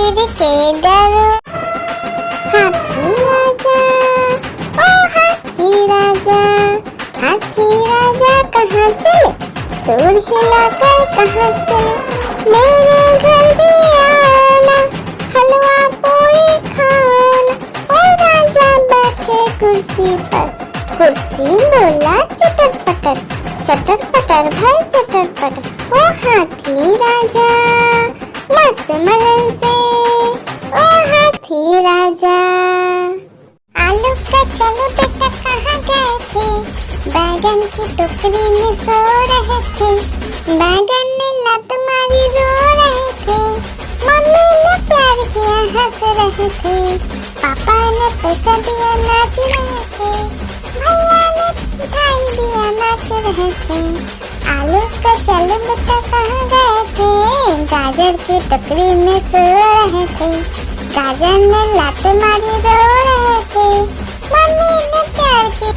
गिर के डरो। हाथी राजा, ओ हाथी राजा, हाथी राजा कहाँ चले, सूंड हिलाकर कहाँ चले। मेरे घर भी आना, हलवा पूरी खाना। ओ राजा बैठे कुर्सी पर, कुर्सी बोला चटर पटर, चटर पटर भाई चटर पटर। ओ हाथी राजा मस्त मलन से, ओ हाथी राजा। आलू का चलो बेटा कहाँ गए थे, बैगन की टोकरी में सो रहे थे। बैगन ने लात मारी रो रहे थे, मम्मी ने प्यार किया हंस रहे थे। पापा ने पैसा दिया नाच रहे थे, भैया ने मिठाई दिया नाच रहे थे। आलू का चलो बेटा कहाँ गए थे, गाजर की टोकरी में सो रहे थे। गाजर ने लात मारी रो रहे थे, मम्मी ने प्यार की।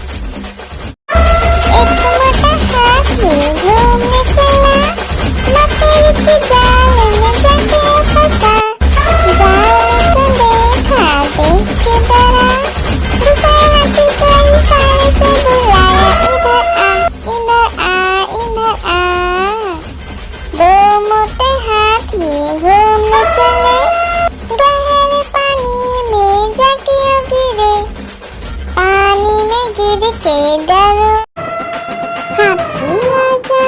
एक मोटा हाथी घूमने चला, मकड़ी की जाल में जाके फंसा। जाल को देखा देख के डरा, दूसरा हाथी को इशारे से बुलाया, इधर आ इधर आ इधर आ। दो मोटे हाथी घूमने चले, गहरे पानी में जाके गिरे, पानी में गिर के डरो। हाथी राजा,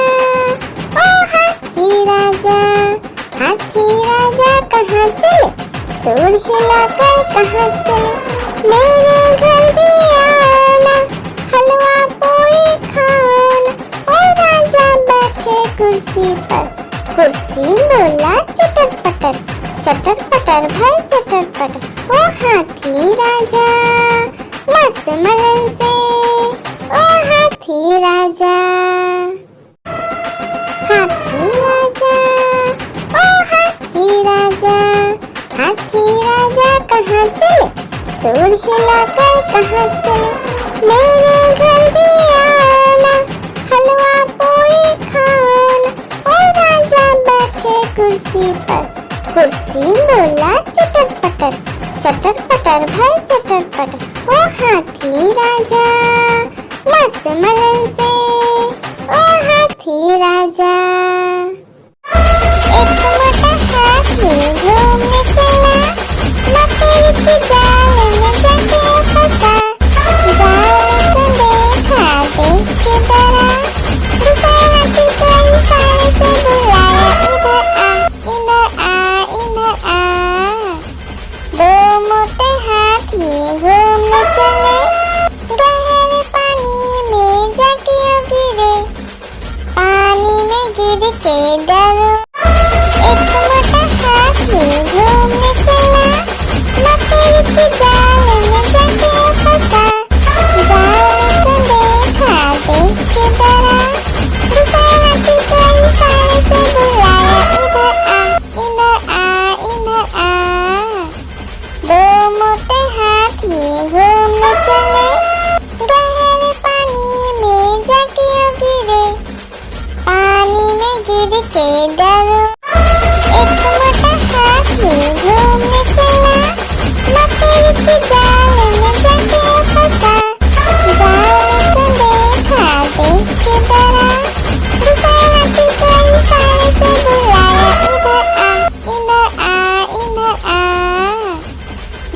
ओ हाथी राजा, हाथी राजा कहाँ चले, सूंड हिलाकर कहाँ चले। मेरे घर भी आना, हलवा पूरी खाना। ओ राजा बैठे कुर्सी पर, कुर्सी बोला चटर पटर, चटर पटर भाई चटर पटर। ओ हाथी राजा मस्त मलन से, ओ हाथी राजा। हाथी राजा, ओ हाथी राजा, हाथी राजा कहाँ चले, सूंड हिलाकर कहाँ चले। मेरे घर भी आना, हलवा पूरी खाना। ओ राजा बैठे कुर्सी पर, कुर्सी बोला चटर पटर, चटर पटर भाई चटर पटर। ओ हाथी राजा मस्त मलन से, ओ हाथी राजा। एक मोटा हाथी घूमने चला, मकड़ी की जाल में जाके फंसा। जाल को देखा देख के डरा, दूसरा हाथी को इशारे से बुलाया, इधर आ इधर आ इधर आ। दो मोटे हाथी घूमने चले, गहरे पानी में जाके गिरे, पानी में गिर के डरो। एक मोटा हाथी घूमने चला, मकड़ी की जाल में जाके फंसा। जाल को देखा देख के डरा, दूसरा हाथी को इशारे से बुलाया, इधर आ इधर आ इधर आ। दो मोटे हाथी घूमने चले, गहरे पानी में जाके गिरे, पानी में गिर के डरो। एक मोटा हाथी घूमने चला, मकड़ी की जाल में जाके फंसा। जाल को देखा देख के डरा, दूसरा हाथी को इशारे से बुलाया, इधर आ इधर आ इधर आ।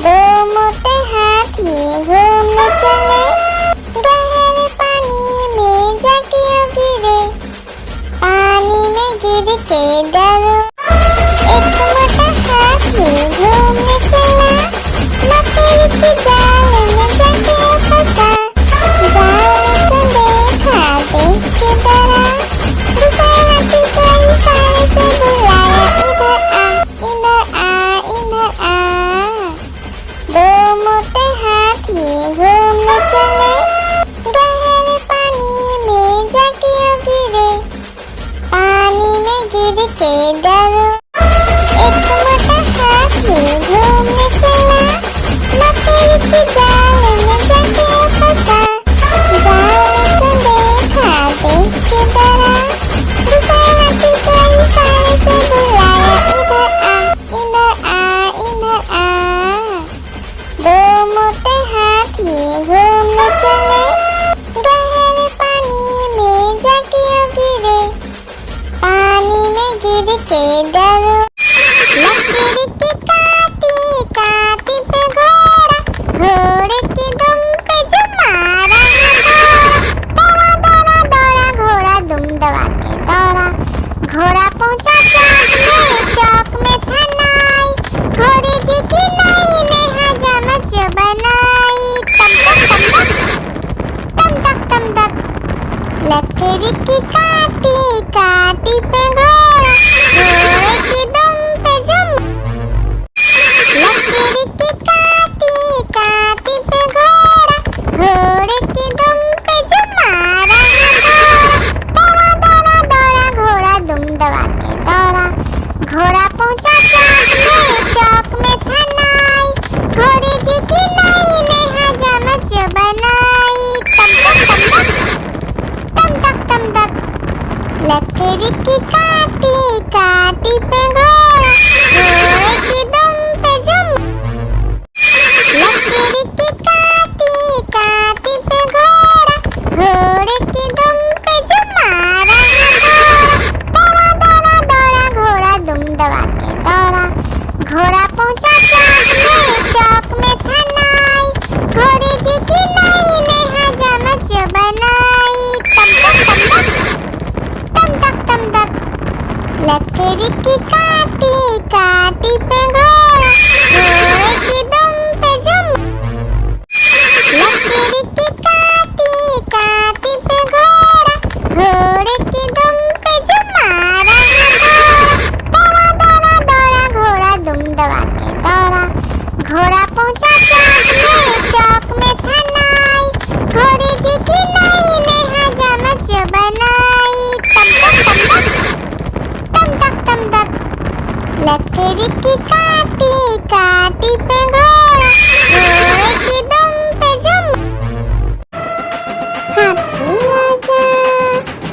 दो मोटे हाथी घूमने चले, गहरे पानी में जाके गिरे, पानी में गिर के काटी पे घोड़ा, घोड़े की दुम पे जुम। लकीर की काटी काटी पे घोड़ा, घोड़े की दुम पे जुम मारा घोड़ा। दौड़ा दौड़ा दौड़ा घोड़ा दुम दबा के दौड़ा। घोड़ा पहुंचा चौक में था नाई, घोड़े जी की नई ने हजामत जो बनाई। तम तक तम तक लकड़ी की काटी काटी पे घोड़ा, घोड़े की दुम पे जुम। हाथी राजा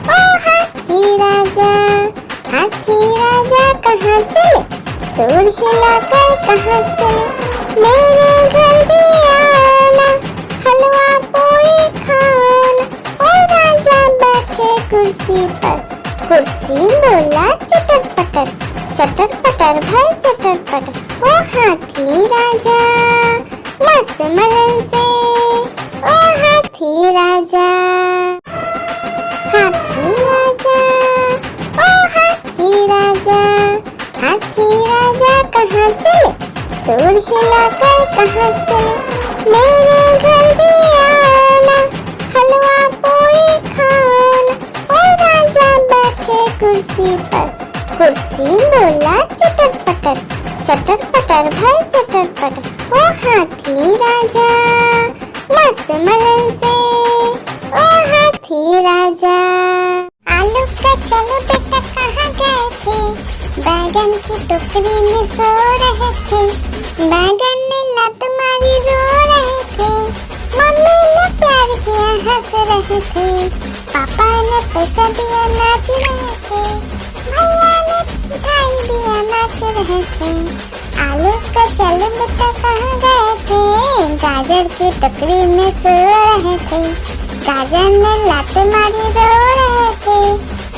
ओ हाथी राजा, हाथी राजा कहाँ चले, सूर हिलाकर कहाँ चले। मेरे घर भी आना, हलवा पूरी खाना। ओ राजा बैठे कुर्सी पर, कुर्सी बोला चटर पटर, चटर पटर भाई चटर पटर। ओ हाथी राजा मस्त मलन से, ओ हाथी राजा। हाथी राजा ओ हाथी राजा, हाथी राजा कहाँ चले, सूर हिलाकर कहाँ चले। मेरे घर भी आना, हलवा पूरी खाना। ओ राजा बैठे कुर्सी पर, कुर्सी बोला चटर पटर भाई चटर पटर। ओ हाथी राजा मस्त मलन से, ओ हाथी राजा। आलू का चलो बेटा कहाँ गए थे, बैगन की टोकरी में सो रहे थे। बैगन ने लत मारी रो रहे थे, मम्मी ने प्यार किया हंस रहे थे। पापा ने पैसा दिया नाच रहे थे, भैया ने मिठाई दिया नाच रहे थे। आलू का चलो बेटा कहाँ गए थे, गाजर की टोकरी में सो रहे थे। गाजर ने लत मारी रो रहे थे,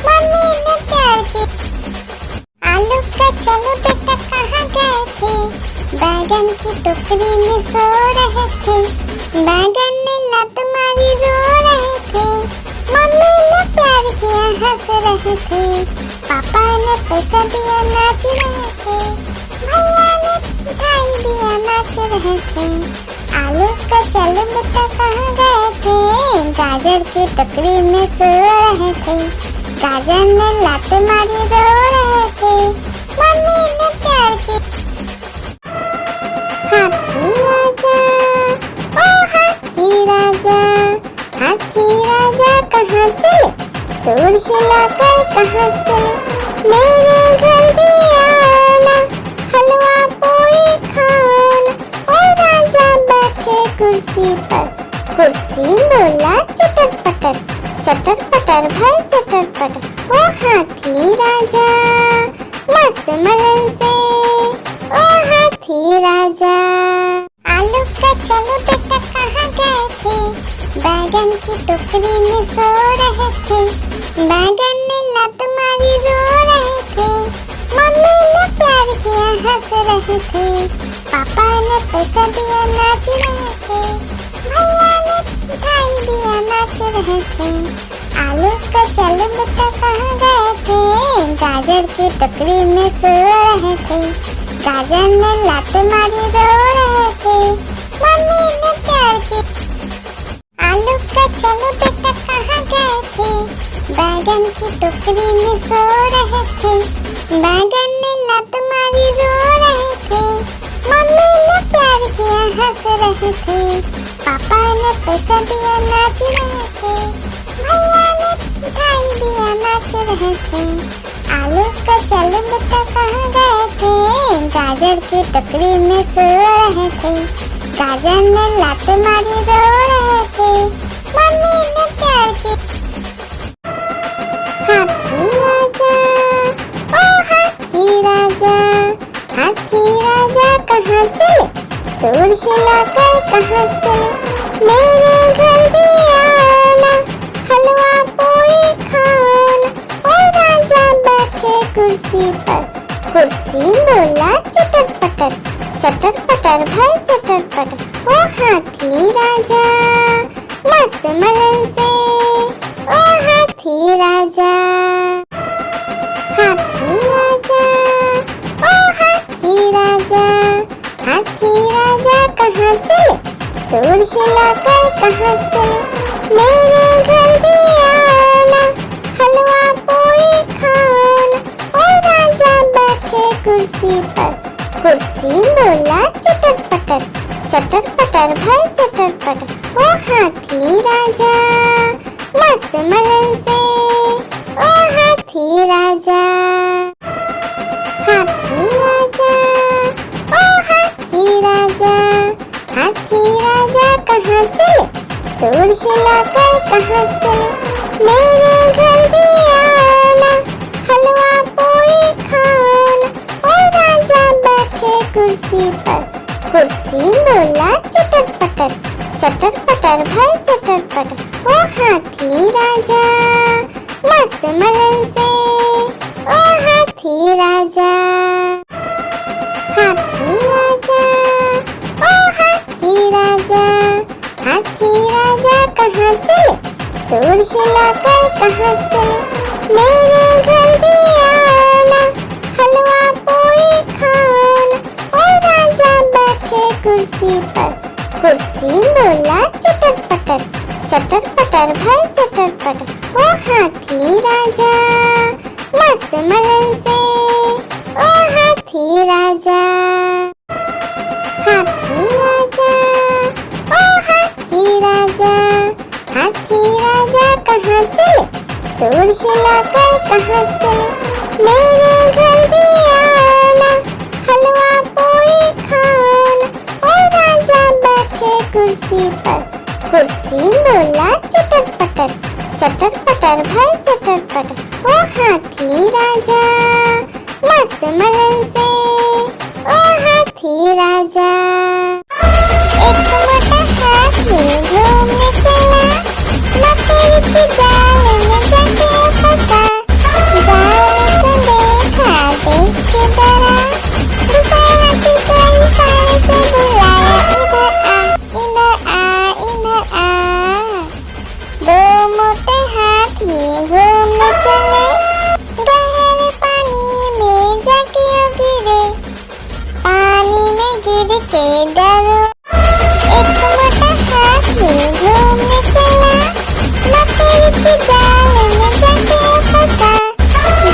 मम्मी ने प्यार की। आलू का चलो बेटा कहाँ गए थे, बैगन की टोकरी में सो रहे थे। बैगन ने लत मारी रो रहे थे, मम्मी ने प्यार किया हंस रहे थे। पापा ने पैसा दिया नाच रहे थे, भैया ने मिठाई दिया नाच रहे थे। आलू का चलो बेटा कहाँ गए थे, गाजर की टोकरी में सो रहे थे। गाजर ने लत मारी रो रहे थे, मम्मी ने प्यार की। हाथी राजा ओ हाथी राजा, हाथी राजा कहाँ चले, सूर हिलाकर कहाँ चले। मेरे घर भी आना, हलवा पूरी खाना। ओ राजा बैठे कुर्सी पर, कुर्सी बोला चटर पटर भाई चटर पटर। ओ हाथी राजा मस्त मलन से, ओ हाथी राजा। आलू का चलो बेटा कहाँ गए थे, बैगन की टोकरी में सो रहे थे। बैगन ने लत मारी रो रहे थे, मम्मी ने प्यार किया हंस रहे थे। पापा ने पैसा दिया नाच रहे थे, भैया ने मिठाई दिया नाच रहे थे। आलू का चलो बेटा कहाँ गए थे, गाजर की टोकरी में सो रहे थे। गाजर ने लत मारी रो रहे थे, मम्मी ने प्यार की। आलू का चलो बेटा कहाँ गए थे, बैगन की टोकरी में सो रहे थे। बैगन ने लत मारी रो रहे थे, मम्मी ने प्यार किया हंस रहे थे। पापा ने पैसा दिया नाच रहे थे, भैया ने मिठाई दिया नाच रहे थे। आलू का चलो बेटा कहाँ गए थे, गाजर की टोकरी में सो रहे थे। गाजर ने लत मारी रो रहे थे, मम्मी ने प्यार की। हाथी राजा ओ हाथी राजा, हाथी राजा कहाँ चले, सूर हिलाकर कहाँ चले। मेरे घर भी आना, हलवा पूरी खाना। ओ राजा बैठे कुर्सी पर, कुर्सी बोला चटर पटर भाई चटर पटर। ओ हाथी राजा मस्त मलन से, ओ हाथी राजा। हाथी राजा ओ हाथी राजा हाथी राजा कहाँ चले, सूर हिलाकर कहाँ चले, मेरे घर भी आना, हलवा पूरी खाना। ओ राजा बैठे कुर्सी पर, कुर्सी बोला चटर पटर, चटर पटर भाई चटर पटर। ओ हाथी राजा मस्त मलन से, ओ हाथी राजा, हाथी राजा, ओ हाथी राजा, हाथी राजा कहाँ चले, सूर हिलाकर कहाँ चले, मेरे घर भी आना, हलवा पूरी खाना। ओ राजा बैठे कुर्सी पर, कुर्सी बोला चटर पटर, चटर पटर भाई चटर पटर। ओ हाथी राजा मस्त मलन से, ओ हाथी राजा, हाथी राजा, ओ हाथी राजा, हाथी राजा कहाँ चले, सूर हिलाकर कहाँ चले, मेरे घर भी आना, हलवा पूरी खाना। ओ राजा बैठे कुर्सी पर, कुर्सी बोला चटर पटर, चटर पटर भाई चटर पटर। ओ हाथी राजा मस्त मलन से, ओ हाथी राजा, हाथी राजा, ओ हाथी राजा, हाथी राजा कहाँ चले, सूर हिलाकर कहाँ चले, मेरे घर भी आना, हलवा पूरी खाना। ओ राजा बैठे कुर्सी पर, कुर्सी बोला चटर पटर, चटर पटर भाई चटर पटर। ओ हाथी राजा मस्त मलन से, ओ हाथी राजा। एक मोटा हाथी घूमने चला, मकर की जाल में जाके फंसा, जाल को देखा देख के डरा, दूसरे हाथी को इशारे से बुलाया, इधर आ इधर आ इधर आ। दो मोटे हाथी घूमने चले, गहरे पानी में जाके गिरे, पानी में गिर के डरो। एक मोटा हाथी घूमने चला, मकर की जाल में जाके फंसा,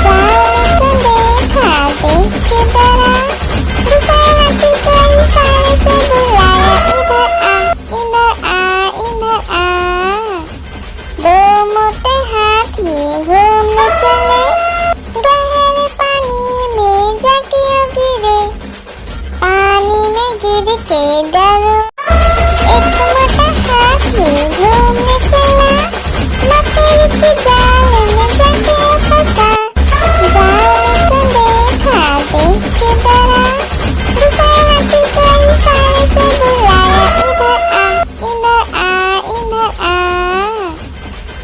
जाल को देखा देख के डरा, दूसरे हाथी को इशारे से बुलाया, इधर आ इधर आ इधर आ। दो मोटे हाथी घूमने चले, गहरे पानी में जाके गिरे, पानी में गिर के डरो। एक मोटा हाथी घूमने चला, मकर की जाल में जाके फंसा, जाल को देखा देख के डरा, दूसरे हाथी को इशारे से बुलाया, इधर आ इधर आ इधर आ।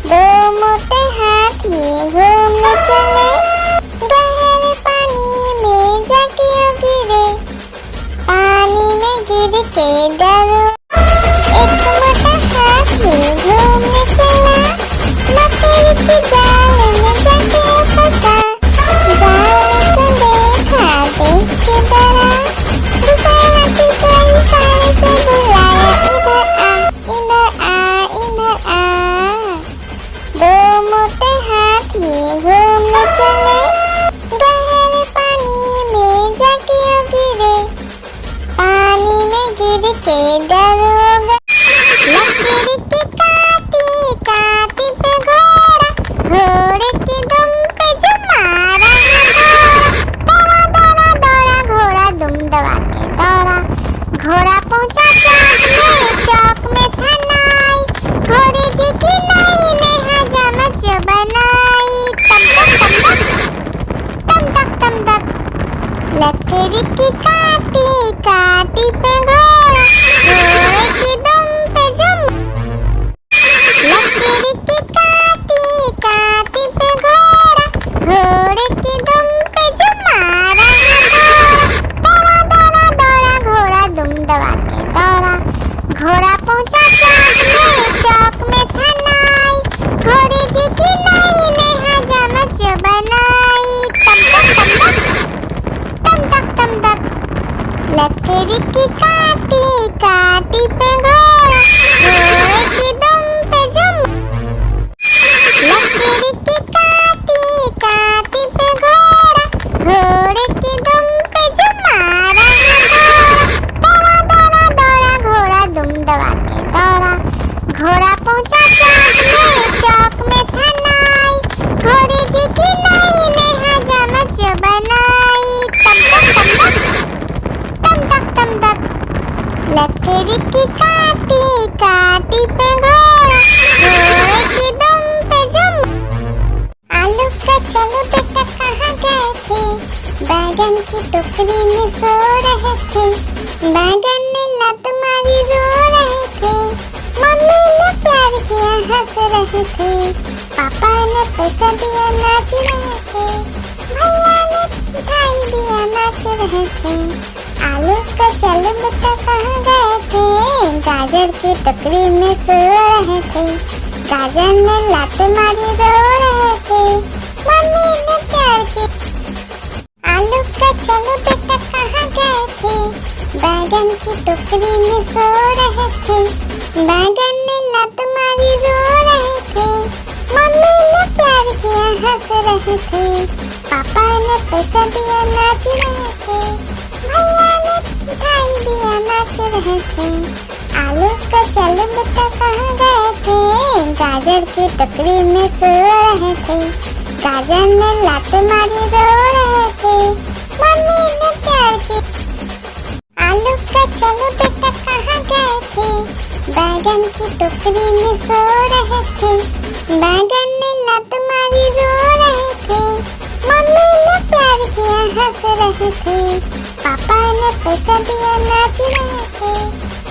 दो मोटे हाथी घूमने चले, गहरे पानी में जाके गिरे, पानी में गिर के डरो। एक मोटा हाथी घूमने चला, मकर की जाल में जाके फंसा, जाल को देखा देख के डरा, दूसरे हाथी को इशारे से बुलाया, इधर आ इधर आ इधर आ। दो मोटे हाथी घूमने चले, गहरे पानी में जाके गिरे, पानी में गिर के डरोगे। लकड़ी की काटी काटी पे घोड़ा, घोड़े की दुम पे जो मारा है दौड़ा दौड़ा दौड़ा घोड़ा दुम दबा के दौड़ा। घोड़ा पहुंचा चौक में था नाई, घोड़े जी की नाई ने हजामत जो बनाई। तम तक तम तक लकड़ी की काटी काटी पे घोड़ा, लकड़ी की काटी काटी पे घोड़ा, घोड़े की दुम पे जुम। लकड़ी की काटी काटी पे घोड़ा, घोड़े की दुम पे जुम मारा है घोड़ा। दौड़ा दौड़ा दौड़ा घोड़ा दुम दबा के दौड़ा, घोड़ा पहुंचा चौक में था नाई, घोड़े जी की नाई ने हजामत जो बनाई। तम तक तम तक लकड़ी की काटी काटी पे घोड़ा, घोड़े की दुम पे जुम। आलू का चलो बेटा कहाँ गए थे, बैगन की टोकरी में सो रहे थे। बैगन ने लत मारी रो रहे थे, मम्मी ने प्यार किया हंस रहे थे, पापा ने पैसा दिया नाच रहे थे, भैया ने मिठाई दिया नाच रहे थे। आलू का चलो बेटा कहाँ गए थे, गाजर की टोकरी में सो रहे थे। गाजर ने लात मारी रो रहे थे, मम्मी ने प्यार की। आलू का चलो बेटा कहाँ गए थे, बैगन की टोकरी में सो रहे थे। बैगन ने लात मारी रो रहे थे, मम्मी ने प्यार किया हंस रहे थे, पापा ने पैसा दिया नाच रहे थे, भैया ने मिठाई दिया नाच रहे थे। आलू का चलो बेटा कहाँ गए थे, गाजर की टोकरी में सो रहे थे। गाजर ने लात मारी रो रहे थे, मम्मी ने प्यार की। आलू का चलो बेटा कहाँ गए थे, बैगन की टोकरी में सो रहे थे। बैगन ने लात मारी रो रहे थे, मम्मी ने प्यार किया हंस रहे थे, पापा ने पैसा दिया नाच रहे थे,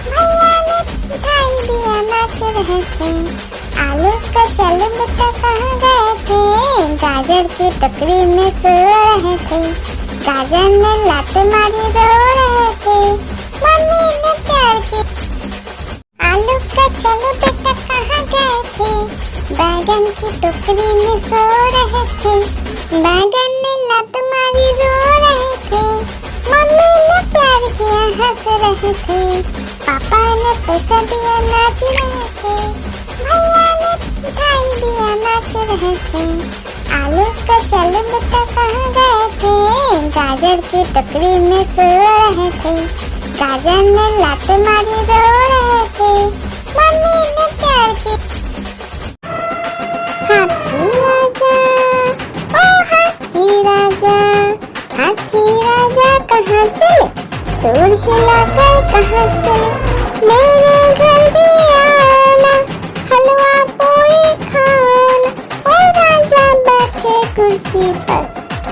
भैया ने मिठाई दिया नाच रहे थे। आलू का चलो बेटा कहाँ गए थे, गाजर की टोकरी में सो रहे थे। गाजर ने लात मारी रो रहे थे, मम्मी ने प्यार की। आलू का चलो बेटा कहाँ गए थे, बैगन की टोकरी में सो रहे थे। बैगन ने लात मारी रो रहे थे, मम्मी ने प्यार किया हंस रहे थे, पापा ने पैसा दिया नाच रहे थे, भैया ने मिठाई दिया नाच रहे थे। आलू का चलो बेटा कहाँ गए थे, गाजर की टोकरी में सो रहे थे। गाजर ने लात मारी रो रहे थे, मम्मी ने प्यार की। हाथी राजा ओ हाथी राजा, हाथी राजा कहाँ चले, सूर हिलाकर कहाँ चले। मेरे घर भी आना, हलवा पूरी खाना। ओ राजा बैठे कुर्सी पर,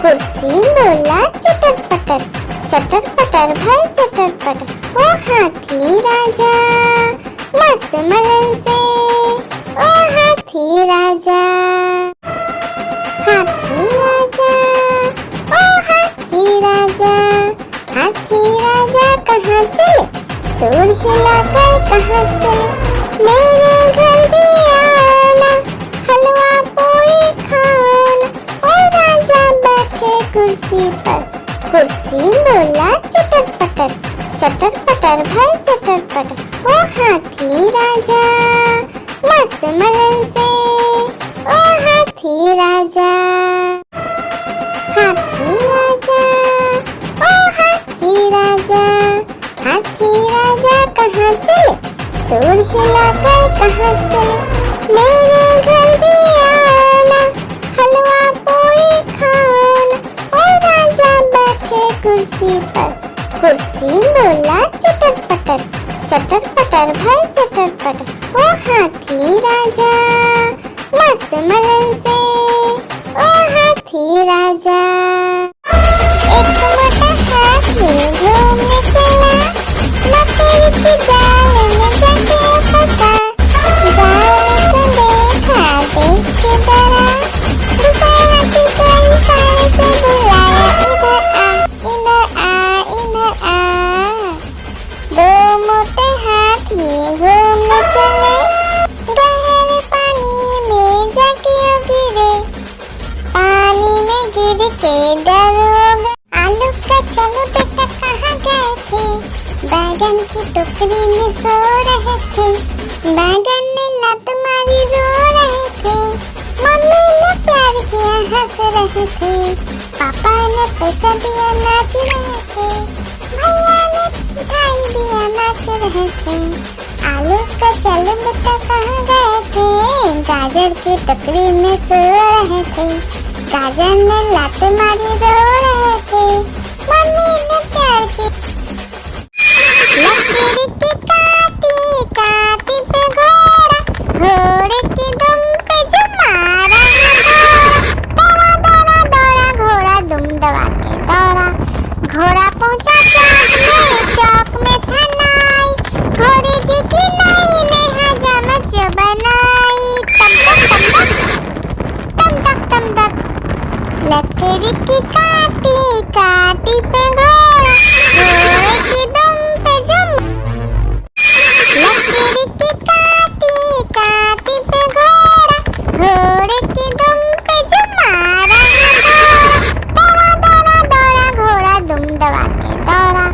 कुर्सी बोला चटर पटर, चटर पटर भाई चटर पटर। ओ हाथी राजा मस्त मलन से, ओ हाथी राजा। हाथी राजा ओ हाथी राजा, हाथी राजा कहाँ चले, सूर हिलाकर कहाँ चले। मेरे घर भी आना, हलवा पूरी खाना। ओ राजा बैठे कुर्सी पर, कुर्सी बोला चटर पटर, चटर पटर भाई चटर पटर। ओ हाथी राजा मस्त मलन से, ओ हाथी राजा। हाथी राजा ओ हाथी राजा, हाथी राजा कहाँ चले, सूर हिलाकर कहाँ चले। मेरे घर भी आना, हलवा पूरी खाना। ओ राजा बैठे कुर्सी पर, कुर्सी बोला चटर पटर, चटर पटर भाई चटर पटर। ओ हाथी राजा मस्त मलन से, ओ हाथी राजा। एक मोटा हाथी घूमने चला, मकड़ी के जाल में जाके फंसा। जाल को देखा देख के डरा, दूसरा हाथी को इशारे से बुलाया, इधर आ इधर आ इधर आ। दो मोटे हाथी घूमने चले, गहरे पानी में जाके गिरे, पानी में गिर के डर हो गए। आलू बैगन की टोकरी में सो रहे थे, बैगन ने लात मारी रो रहे थे, मम्मी ने प्यार किया हंस रहे थे, पापा ने पैसा दिया नाच रहे थे, भैया ने मिठाई दिया नाच रहे थे, आलू का चलो बेटा कहाँ गए थे, गाजर की टोकरी में सो रहे थे, गाजर ने लात मारी रो रहे थे, मम्मी ने प्यार की लकड़ी की काटी काटी पे घोड़ा, घोड़े की दुम पे जो मारा दौड़ा दौड़ा दौड़ा घोड़ा दुम दबा के दौड़ा, घोड़ा पहुंचा चौक में था नाई, घोड़े जी की नाई ने हजामत जो बनाई, तम तक तम तक लकड़ी की काटी काटी पे घोड़ा, घोड़े की दुम पे जो लकड़ी की काटी काटी पे घोड़ा, घोड़े की दुम पे जो मारा दौड़ा दौड़ा दौड़ा घोड़ा दुम दबा के दौड़ा,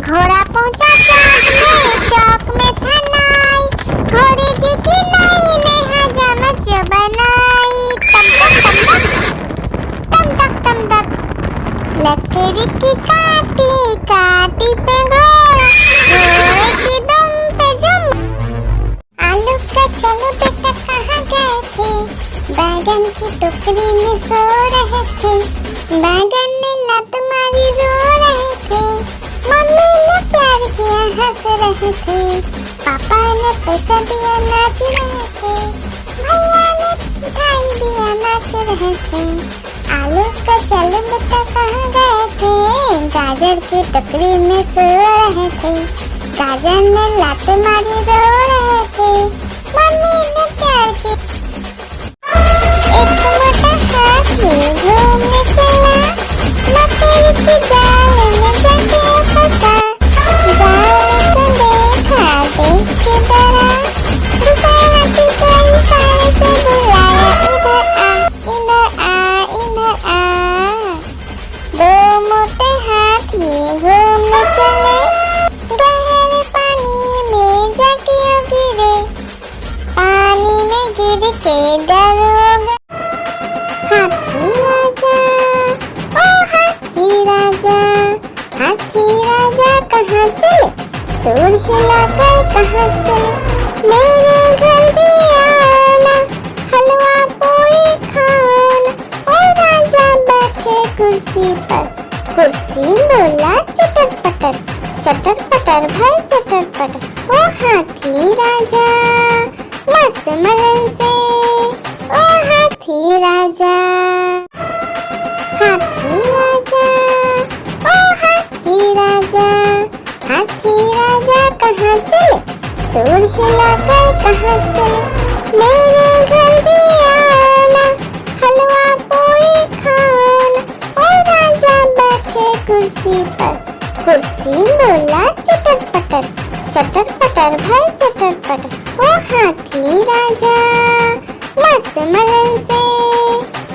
घोड़ा पहुंचा चौक में था नाई, घोड़े जी की नाई ने हजामत जो बनाई, तम तक लकड़ी की काटी काटी पे घोड़ा, घोड़े की दुम पे जो आलू का चलो बेटा कहाँ गए थे, बैगन की टोकरी में सो रहे थे, बैगन ने लात मारी रो रहे थे, मम्मी ने प्यार किया हंस रहे थे, पापा ने पैसा दिया नाच रहे थे, भैया ने मिठाई दिया नाच रहे थे, आलू का चलो बेटा कहाँ गए थे, गाजर की टोकरी में सो रहे थे, गाजर ने लात मारी रो रहे थे, मम्मी ने प्यार की एक मोटा हाथी घूमने चला, मकड़ी की जाल में जाके फंसा, जाल को देखा देख के डरा, दूसरा हाथी को इशारे से बुलाया, इधर आ इधर आ, दो मोटे हाथी घूमने चले, गहरे पानी में जाके गिरे, पानी में गिर के डर हो गए, हाथी राजा ओ हाथी राजा, हाथी राजा कहाँ चले, सूर हिलाकर कहाँ चले, मेरे घर भी आना, हलवा पूरी खाना, ओ राजा बैठे कुर्सी पर, कुर्सी बोला चटर पटर भाई चटर पटर, ओ हाथी राजा मस्त मलन से, ओ हाथी राजा, हाथी राजा ओ हाथी राजा, हाथी राजा कहाँ चले, सूर हिलाकर कहाँ चले, मेरे घर भी आना, हलवा पूरी खाना, ओ राजा बैठे कुर्सी पर, कुर्सी बोला चटर पटर भाई चटर पटर, ओ हाथी राजा मस्त मलन से,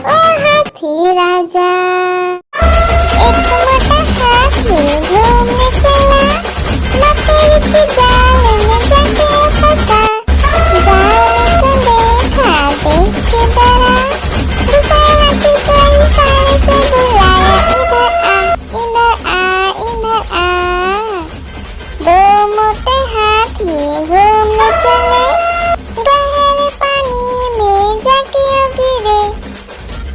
ओ हाथी राजा। एक मोटा हाथी घूमने चला, मकड़ी की जाल में जाके फंसा, जाल को देखा देख के डरा, दूसरा हाथी को इशारे से बुलाया, इधर आ, दो मोटे हाथी घूमने चले, गहरे पानी में जाके गिरे,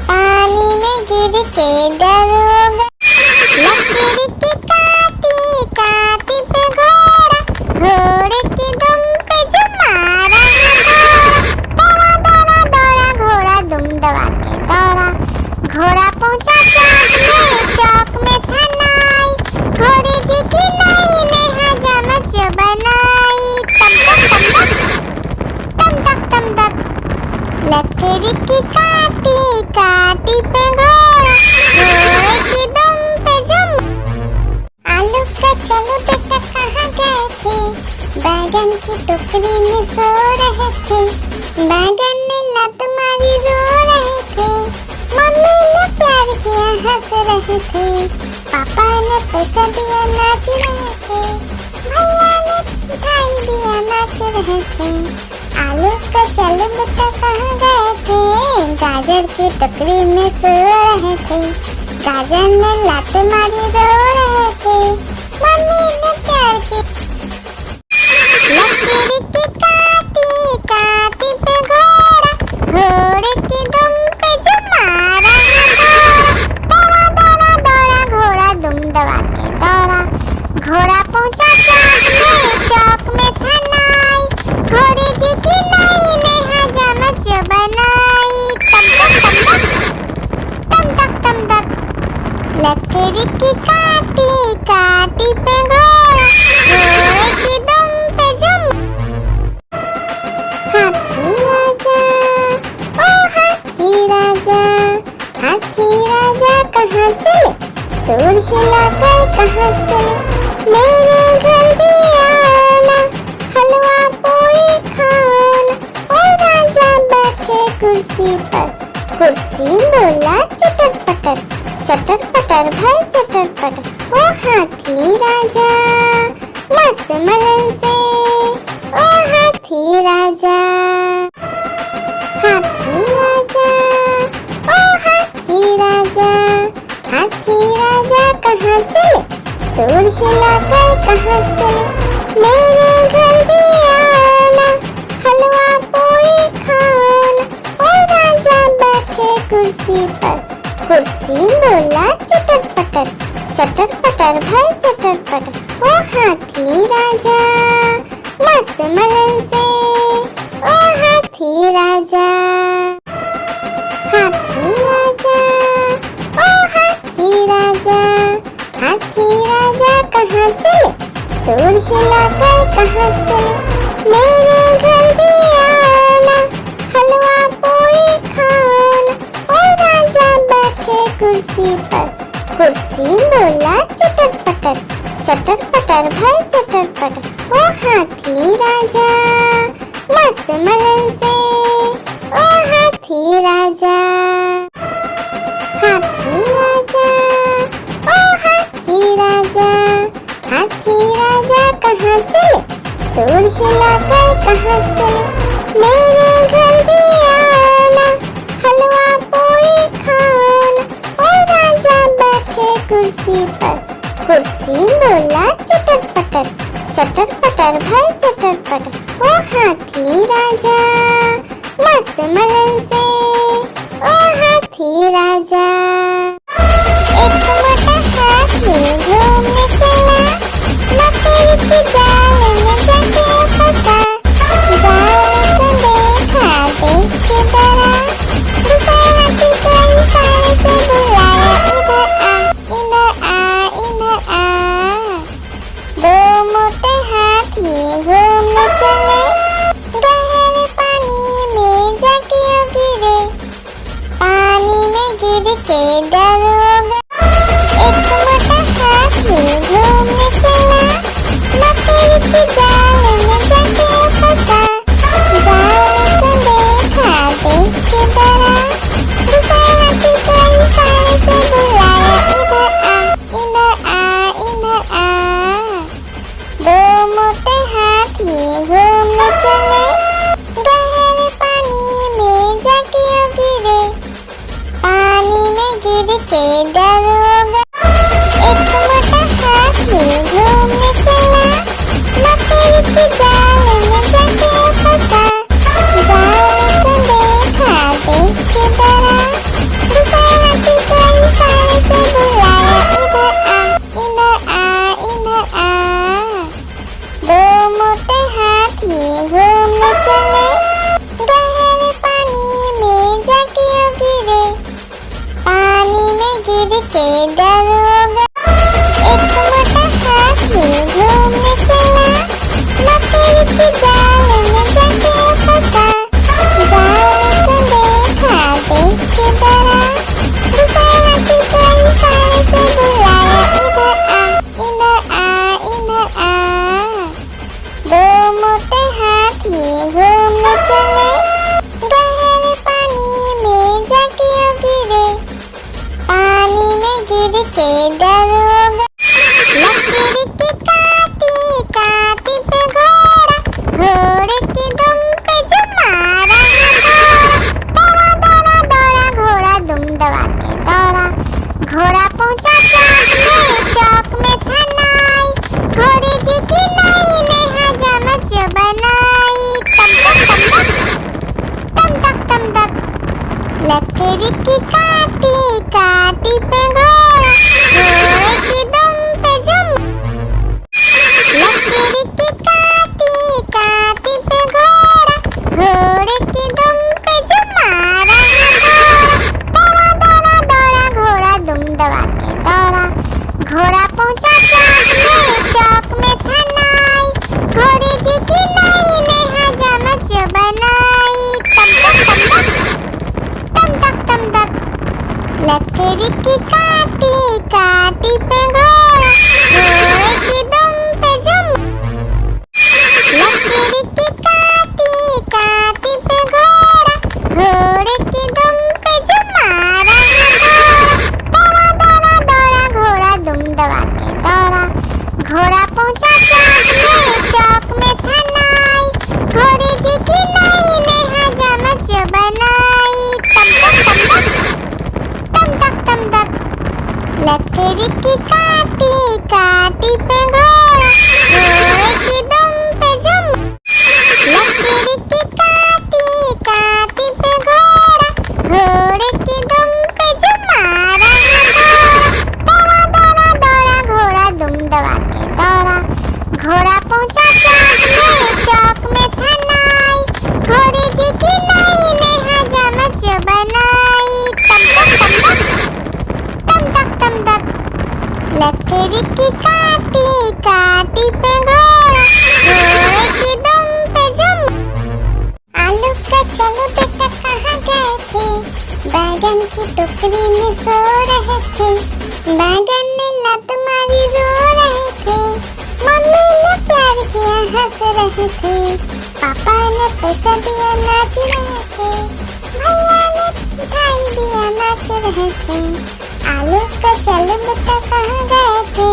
पानी में गिर के डर हो गए, लकड़ी की काटी काटी पे घोड़ा, घोड़े की दुम पे जो मारा दौड़ा दौड़ा दौड़ा घोड़ा दुम दबा के दौड़ा, घोड़ा पहुंचा चौक में था नाई, घोड़े जी की नाई ने हजामत जो बनाई, तम तक लकड़ी की काटी काटी पे घोड़ा, घोड़े की दुम पे जो आलू का चलो बेटा कहाँ गए थे, बैगन की टोकरी में सो रहे थे, बैगन ने लात मारी रो रहे थे, मम्मी ने प्यार किया हंस रहे थे, पापा ने पैसा दिया नाच रहे थे, दीदिया नाच रहे थे। आलू का चल बेटा कहाँ गए थे, गाजर की टोकरी में सो रहे थे। गाजर ने लात मारी रो रहे थे, मम्मी ने प्यार की। लकीरी की काटी काटी पे घोड़ा, घोड़े की दुम पे जो मारा दौड़ा दौड़ा दौड़ा घोड़ा दुम दबा के दौड़ा। घोड़ा पहुंचा चौक में था नाई, घोड़े जी की नाई ने हजामत जो बनाई। तम तक तम तक लकड़ी की काटी काटी पे घोड़ा, घोड़े की दुम पे जो। हाथी राजा ओ हाथी राजा, हाथी राजा कहाँ चले, सूर हिलाकर कहाँ चले। मेरे घर भी आना, हलवा पूरी खाना। ओ राजा बैठे कुर्सी पर, कुर्सी बोला चटर पटर भाई चटर पटर। ओ हाथी राजा मस्त मलन से, ओ हाथी राजा। हाथी राजा ओ हाथी राजा, हाथी राजा कहाँ चले, सूर हिलाकर कहाँ चले। मेरे घर भी आना, हलवा पूरी खाना। ओ राजा बैठे कुर्सी पर, कुर्सी बोला चटर पटर भाई चटर पटर। ओ हाथी राजा मस्त मलन से, ओ हाथी राजा। हाथी राजा ओ हाथी राजा, हाथी राजा कहाँ चले, सूर हिलाकर कहाँ चले। मेरे घर भी आना, हलवा पूरी खाना। ओ राजा बैठे कुर्सी पर, कुर्सी बोला चटर पटर भाई चटर पटर। ओ हाथी राजा मस्त मलन से, ओ हाथी राजा। हाथी राजा ओ हाथी राजा, हाथी राजा कहाँ चले, सूर हिलाकर कहाँ चले। मेरे घर भी आना, हलवा पूरी खाना। ओ राजा बैठे कुर्सी पर, कुर्सी बोला चटर पटर भाई चटर पटर। ओ हाथी राजा मस्त मलन से, ओ हाथी राजा। एक मोटा हाथी घूमने चला, मकड़ी की जाल में जाके फंसा। जाल को देखा देख के डरा, दूसरे हाथी को इशारे से बुलाया, इधर आ इधर आ। दो मोटे हाथी घूमने चले, गहरे पानी में जाके गिरे। पानी में गिर के डर हो गया। एक मोटा हाथी घूमने चला, मकड़ी की जाल में जाके फंसा। जाल को देखा देख के डरा, दूसरे हाथी को इशारे से बुलाया, इधर आ इधर आ। दो मोटे हाथी घूमने चले, गहरे पानी में जाके गिरे। पानी में गिर के डर हो गया। एक मोटा हाथी घूमने चला, मकड़ी की जाल में जाके फंसा। जाल को देखा देख के डरा, दूसरे हाथी को इशारे से बुलाया, इधर आ इधर आ। दो मोटे हाथी घूमने चले, गहरे पानी में जाके गिरे। पानी में गिर के डर हो गया। एक मोटा हाथी घूमने चला, मकड़ी की जाल में जाके फंसा। जाल को देखा देख के डरा, दूसरे हाथी को इशारे से बुलाया, इधर आ इधर आ। दो मोटे हाथी घूमने चले, गहरे पानी में जाके गिरे। पानी में गिर के डर हो गया। लकीरी की काटी काटी पे घोड़ा, लकड़ी की काटी काटी पे घोड़ा, घोड़े की दुम पे जुम। आलू का चलो बेटा कहाँ गए थे, बैगन की टोकरी में सो रहे थे। बैगन ने लत मारी रो रहे थे, मम्मी ने प्यार किया हंस रहे थे, पापा ने पैसा दिया नाच रहे थे, भैया ने मिठाई दिया नाच रहे थे। आलू का चलो बेटा कहाँ गए थे,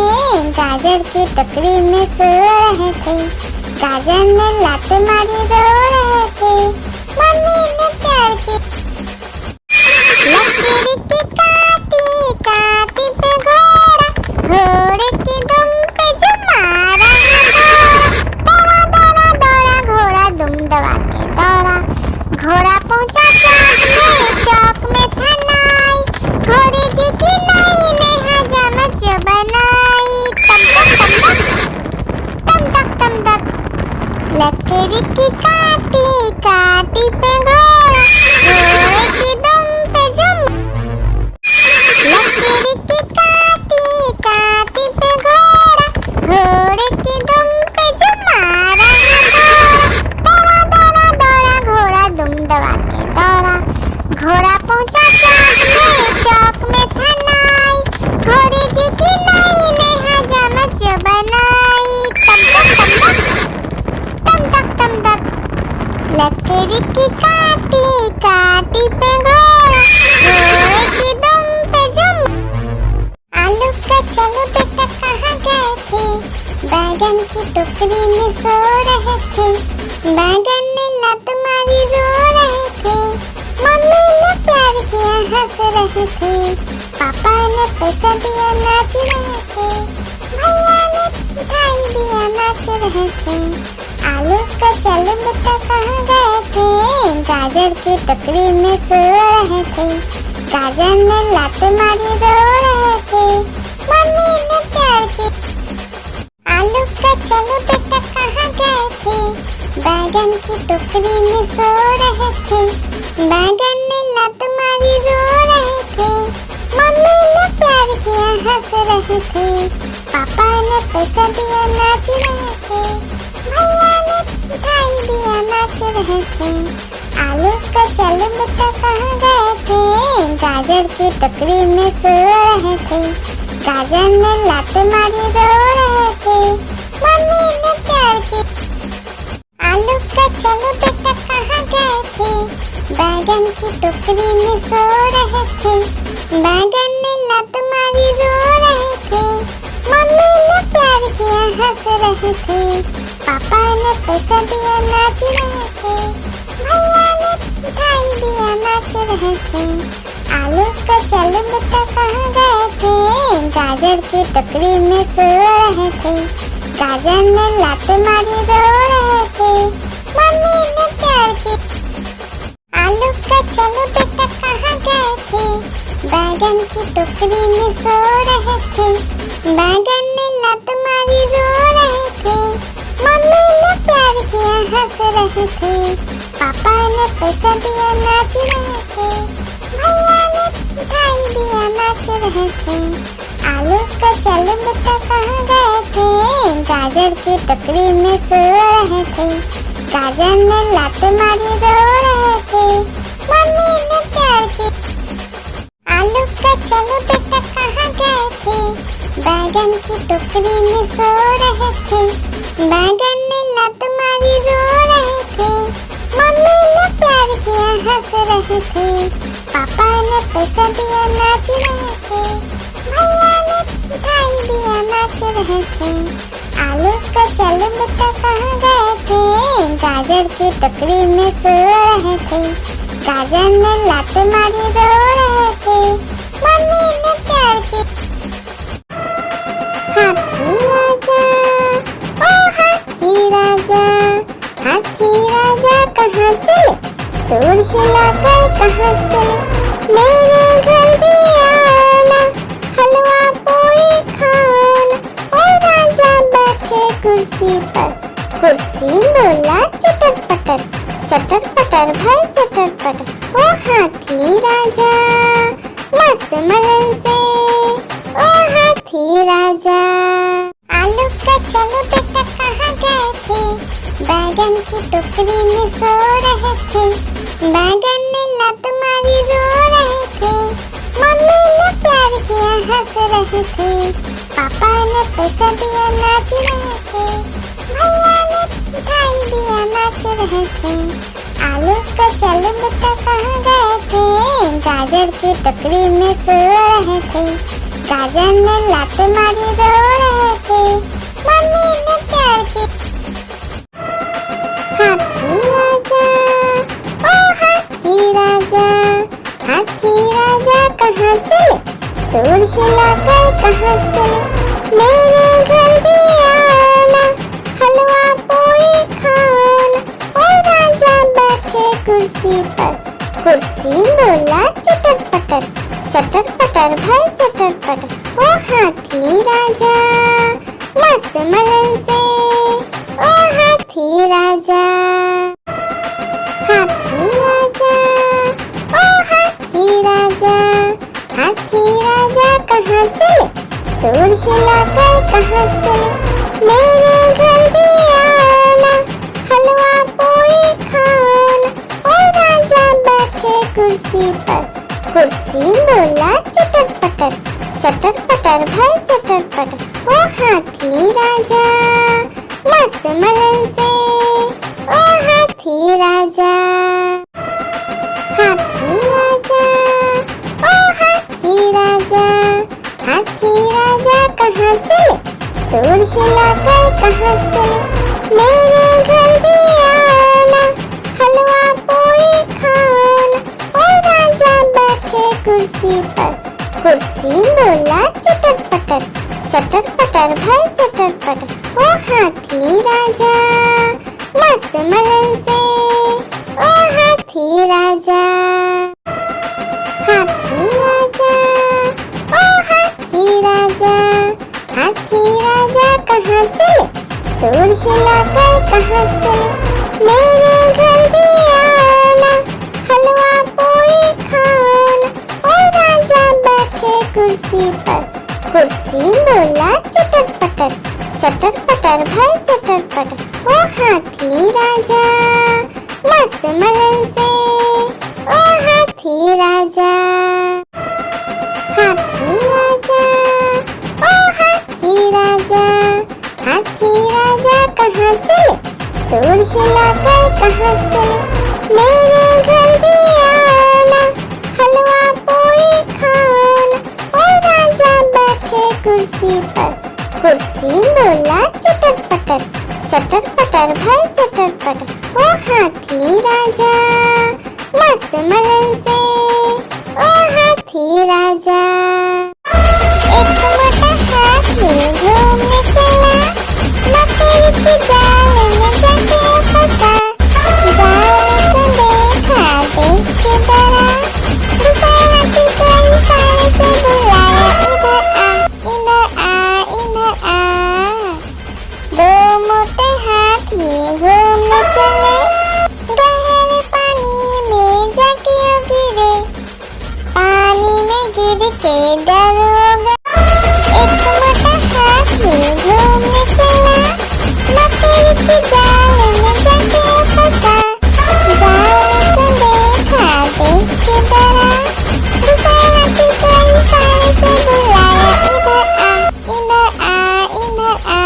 गाजर की टोकरी में सो रहे थे। गाजर ने लात मारी रो रहे थे, मम्मी ने प्यार की। लकड़ी की काटी काटी पे घोड़ा, घोड़े की दुम पे जुम मारा घोड़ा। दौड़ा दौड़ा दौड़ा घोड़ा दुम दबा के दौड़ा। घोड़ा पहुंचा चौक में था नाई, घोड़े जी की नाई ने हजामत जो बनाई। तम तक तम तक लकड़ी की काटी काटी पे घोड़ा, घोड़े की दुम पे जुम। लकड़ी की काटी काटी पे घोड़ा, घोड़े की दुम पे जुम मारा घोड़ा। दौड़ा दौड़ा दौड़ा घोड़ा दुम दबा के दौड़ा। घोड़ा पहुंचा चौक में था नाई, घोड़े जी की नाई ने हजामत जो बनाई। तम तक लकड़ी की काटी काटी पे घोड़ा, घोड़े की दुम पे जुम। आलू का चलो बेटा कहाँ गए थे, बैगन की टोकरी में सो रहे थे। बैगन ने लत मारी रो रहे थे, मम्मी ने प्यार किया हंस रहे थे, पापा ने पैसा दिया नाच रहे थे, भैया ने मिठाई दिया नाच रहे थे। आलू का चलो बेटा कहाँ गए थे, गाजर की टोकरी में सो रहे थे। गाजर ने लात मारी रो रहे थे, मम्मी ने प्यार की। आलू का चलो बेटा कहाँ गए थे, बैगन की टोकरी में सो रहे थे। बैगन ने लत मारी रो रहे थे, मम्मी ने प्यार किया हंस रहे थे, पापा ने पैसा दिया नाच रहे थे, भैया ने मिठाई दिया नाच रहे थे। आलू का चलो बेटा कहाँ गए थे, गाजर की टोकरी में सो रहे थे। गाजर ने लात मारी रो रहे थे, मम्मी ने प्यार की। आलू का चलो बेटा कहाँ गए थे, बैगन की टोकरी में सो रहे थे। बैगन ने लत मारी रो रहे थे, मम्मी ने प्यार किया हंस रहे थे, पापा ने पैसा दिया नाच रहे थे, भैया ने मिठाई दिया नाच रहे थे। आलू का चलो बेटा कहाँ गए थे, गाजर की टोकरी में सो रहे थे। गाजर ने लात मारी रो रहे थे, मम्मी ने प्यार की। आलू का चलो बेटा कहाँ गए थे, बैगन की टोकरी में सो रहे थे। बैगन ने लत मारी रो रहे थे, मम्मी ने प्यार किया हंस रहे थे, पापा ने पैसा दिया नाच रहे थे, भैया ने मिठाई दिया नाच रहे थे। आलू का चलो बेटा कहाँ गए थे, गाजर की टोकरी में सो रहे थे। गाजर ने लात मारी रो रहे थे, मम्मी ने प्यार की। आलू का चलो बेटा कहाँ गए थे, बैगन की टोकरी में सो रहे थे। बैगन ने लत मारी रो रहे थे, मम्मी ने प्यार किया हंस रहे थे, पापा ने पैसा दिया नाच रहे थे, भैया ने मिठाई दिया नाच रहे थे। आलू का चलो बेटा कहाँ गए थे, गाजर की टोकरी में सो रहे थे। गाजर ने लात मारी रो रहे थे, मम्मी ने प्यार की। हाथी राजा, ओ हाथी राजा, हाथी राजा कहाँ चले, सूंड हिलाकर कहाँ चले, मेरे घर भी आना, हलवा पूरी खाना। ओ राजा बैठे कुर्सी पर, कुर्सी बोला चटर पटर, चटर पटर भाई चटर पटर। ओ हाथी राजा मस्त मलन से ओ हाथी राजा। आलू का चलो बेटा कहाँ गए थे, बैगन की टोकरी में सो रहे थे, बैगन ने लात मारी रो रहे थे, मम्मी ने प्यार किया हंस रहे थे, पापा ने पैसा दिया नाच रहे थे, भैया ने मिठाई दिया नाच रहे थे। आलू का चलो बेटा कहाँ गए थे, गाजर की टोकरी में सो रहे थे, गाजर ने लात मारी रो रहे थे, मम्मी ने प्यार की। हाथी राजा, ओ हाथी राजा, हाथी राजा कहाँ चले, सूंड हिलाकर कहाँ चले, मेरे घर भी आना, हलवा पूरी खाना। ओ राजा बैठे कुर्सी पर, कुर्सी बोला चटर पटर, चटर पटर भाई चटर पटर। ओ हाथी राजा मस्त मलन से, ओ हाथी राजा, हाथी राजा, ओ हाथी राजा, हाथी राजा कहाँ चले, सूंड हिलाकर कहाँ चले, मेरे घर भी आना, हलवा पूरी खाना। ओ राजा बैठे कुर्सी पर, कुर्सी बोला चटर पटर, चटर पटर भाई चटर पटर। ओ हाथी राजा मस्त मलन से, ओ हाथी राजा, हाथी राजा, ओ हाथी राजा, हाथी राजा कहाँ चले, सूंड हिलाकर कहाँ चले, मेरे घर भी आना, हलवा पूरी खाना। ओ राजा बैठे कुर्सी पर, कुर्सी बोला चटर पटर, चटर पटर भाई चटर पटर। ओ हाथी राजा मस्त मलन से, ओ हाथी राजा, हाथी राजा, ओ हाथी राजा, हाथी राजा कहाँ चले, सूंड हिलाकर कहाँ चले, मेरे घर भी आना, हलवा पूरी खाना। ओ राजा बैठे कुर्सी पर, कुर्सी बोला चटर पटर, चटर पटर भाई चटर पटर। ओ हाथी राजा मस्त मलन से, ओ हाथी राजा, हाथी राजा, ओ हाथी राजा, हाथी राजा कहाँ चले, सूंड हिलाकर कहाँ चले, मेरे घर भी आना, हलवा पूरी खाना। ओ राजा बैठे कुर्सी पर, कुर्सी बोला चटर पटर, चटर पटर भाई चटर पटर। ओ हाथी राजा मस्त मलन से, ओ हाथी राजा। एक मोटा हाथी घूमने चला, मकड़ी के जाल में जाके फंसा, जाल को देखा देख के डरा, दूसरे हाथी को इशारे से बुलाया, इधर आ इधर आ इधर आ। दो मोटे हाथी घूमने चले, गहरे पानी में जाके गिरे, पानी में गिर के डर हो गया। एक मोटा हाथी घूमने चला, मकड़ी के जाल में जाके फंसा, जाल को देखा देख के डरा, दूसरे हाथी को इशारे से बुलाया, इधर आ इधर आ इधर आ।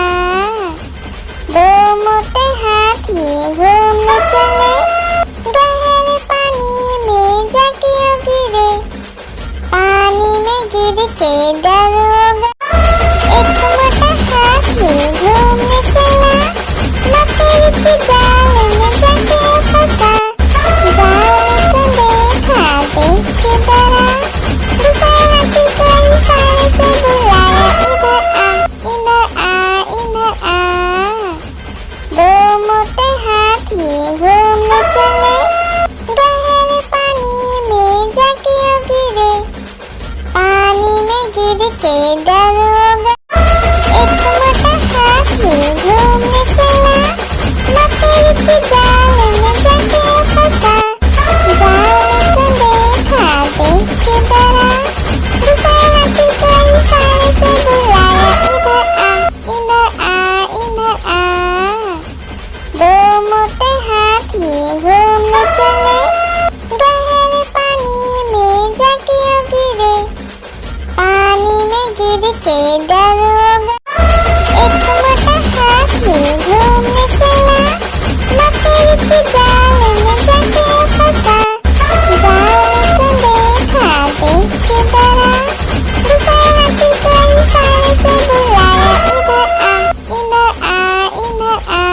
दो मोटे हाथी घूमने चले, गहरे पानी में जाके गिरे, पानी में गिर के डर हो गया। एक मोटा हाथी घूमने चला, मकड़ी के जाल में जाके फंसा, जाल को देखा देख के डरा, दूसरे हाथी को इशारे से बुलाया, इधर आ इधर आ इधर आ। दो मोटे हाथी घूमने चले, गहरे पानी में जाके गिरे, पानी में गिर के डर हो गया। एक मोटा हाथी घूमने चला, मकड़ी के जाल में जाके फंसा, जाल को देखा देख के डरा, दूसरे हाथी को इशारे के दरोगा। एक मोटा हाथी घूमने चला, मकड़ी के जाल में जाके फंसा। जाल को देखा देख के डरा, दूसरे हाथी को इशारे से बुलाया, इधर आ इधर आ इधर आ।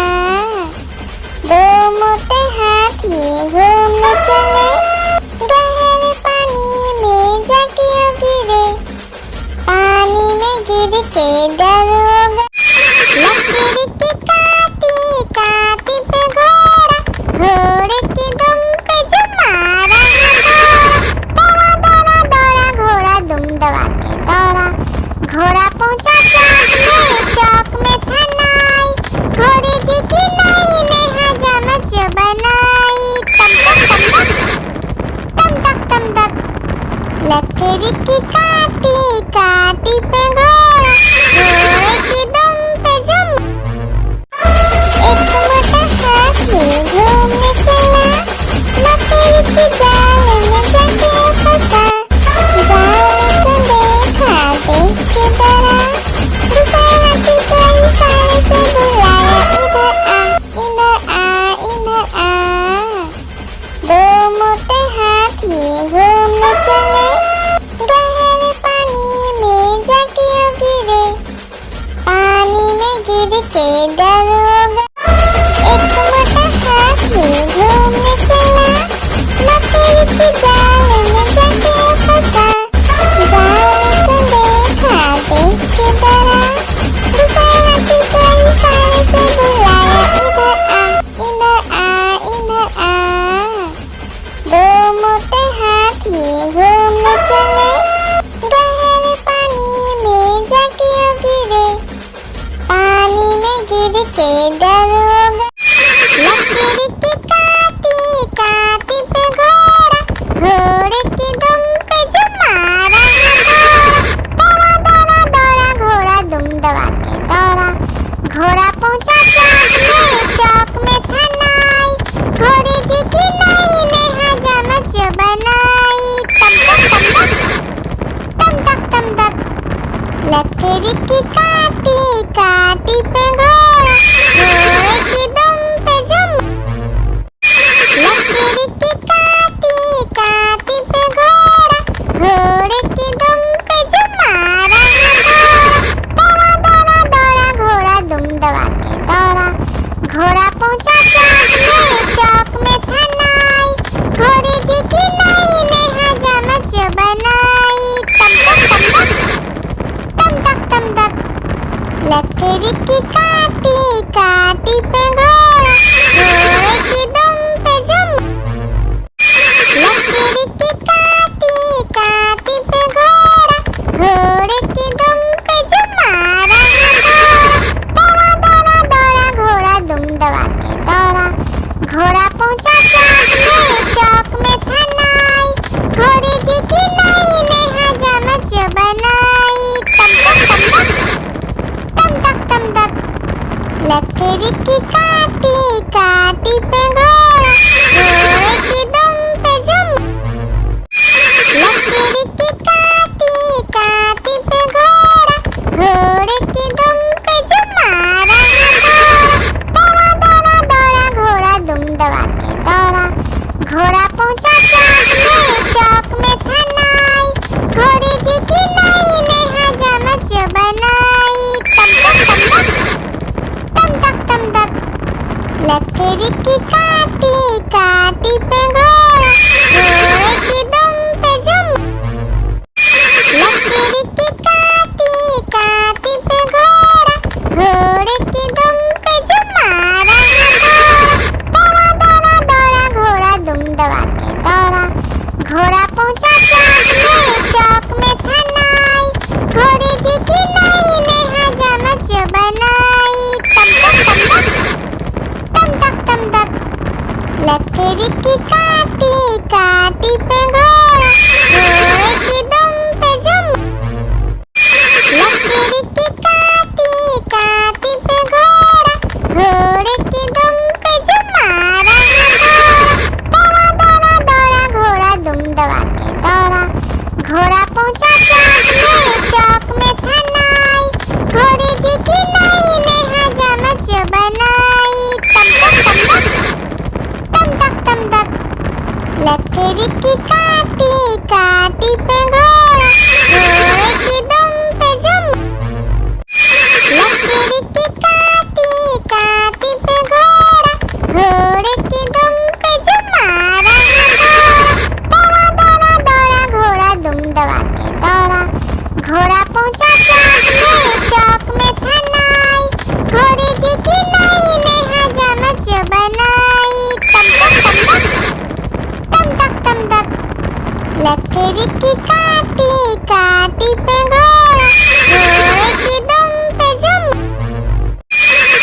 दो मोटे हाथी घूमने चले, गहरे पानी में जाके गिरे। पानी में गिर के दरोगा, लकड़ी की काटी काटी पे घोड़ा, घोड़े की दुम पे जो मारा दौड़ा दौड़ा दौड़ा घोड़ा दुम दबा के दौड़ा। घोड़ा पहुंचा चौक में था नाई, घोड़े जी की नाई ने हजामत जो बनाई। तम तक तम तक लकड़ी की काटी काटी पे घोड़ा, घोड़े की दुम पे जुम। एक मोटा हाथी घूमने चला, मकड़ी की जाल में जाके फंसा। जाल को देखा देख के डरा, दूसरे हाथी को इशारे से बुलाया, इधर आ इधर आ इधर आ। दो मोटे हाथी घूमने चले, गहरे पानी में जाके गिरे। पानी में गिर के दरोगा, एक मोटा हाथी घूमने चला, मकड़ी की जाल में जाके फंसा। जाल को देखा देख के डरा, दूसरे हाथी को इशारे से बुलाया, इधर आ इधर आ इधर आ। दो मोटे हाथी घूमने चले, गहरे पानी में जाके गिरे। पानी में गिर के दरोगा, लकड़ी की काटी काटी पे घोड़ा, घोड़े की दुम पे जो मारा दौड़ा दौड़ा दौड़ा घोड़ा दुम दबा के दौड़ा। घोड़ा पहुंचा चौक में था नाई, घोड़े जी की नाई ने हजामत जो बनाई। तम तक लकड़ी की काटी काटी पे घोड़ा, घोड़े की दुम पे जुम। लकड़ी की काटी काटी पे घोड़ा, घोड़े की दुम पे जो मारा दौड़ा दौड़ा दौड़ा घोड़ा दुम दबा के दौड़ा। घोड़ा पहुंचा चौक में था नाई, घोड़े जी की नाई ने हजामत जो बनाई। तम तक लकड़ी की काटी काटी पे घोड़ा, घोड़े की दुम पे जुम। लकड़ी की काटी काटी पे घोड़ा, घोड़े की दुम पे जो मारा दौड़ा दौड़ा दौड़ा घोड़ा दुम दबा के दौड़ा। घोड़ा पहुंचा चौक में था नाई, घोड़े जी की नाई ने हजामत जो बनाई। तम तक लकड़ी की काटी काटी पे घोड़ा, घोड़े की दुम पे जुम। लकड़ी की काटी काटी पे घोड़ा, घोड़े की दुम पे जो मारा दौड़ा दौड़ा दौड़ा घोड़ा दुम दबा के दौड़ा। घोड़ा पहुंचा चौक में था नाई, घोड़े जी की नाई ने हजामत जो बनाई। तम तक लकड़ी की काटी काटी पे घोड़ा, घोड़े की दुम पे जुम। लकड़ी की काटी काटी पे घोड़ा, घोड़े की दुम पे जो मारा दौड़ा दौड़ा दौड़ा घोड़ा दुम दबा के दौड़ा। घोड़ा पहुंचा चौक में था नाई, घोड़े जी की नाई ने हजामत जो बनाई। तम तक लकड़ी की काटी काटी पे घोड़ा, लकड़ी की काटी काटी पे घोड़ा, घोड़े की दुम पे जुम। लकड़ी की काटी काटी पे घोड़ा, घोड़े की दुम पे जुम मारा घोड़ा। दौड़ा दौड़ा दौड़ा घोड़ा दुम दबा के दौड़ा, घोड़ा पहुंचा चौक में था नाई, घोड़े जी की नाई ने हजामत जो बनाई। तम तक तम तक, लकड़ी की काटी काटी पे घोड़ा, घोड़े की दुम पे जुम।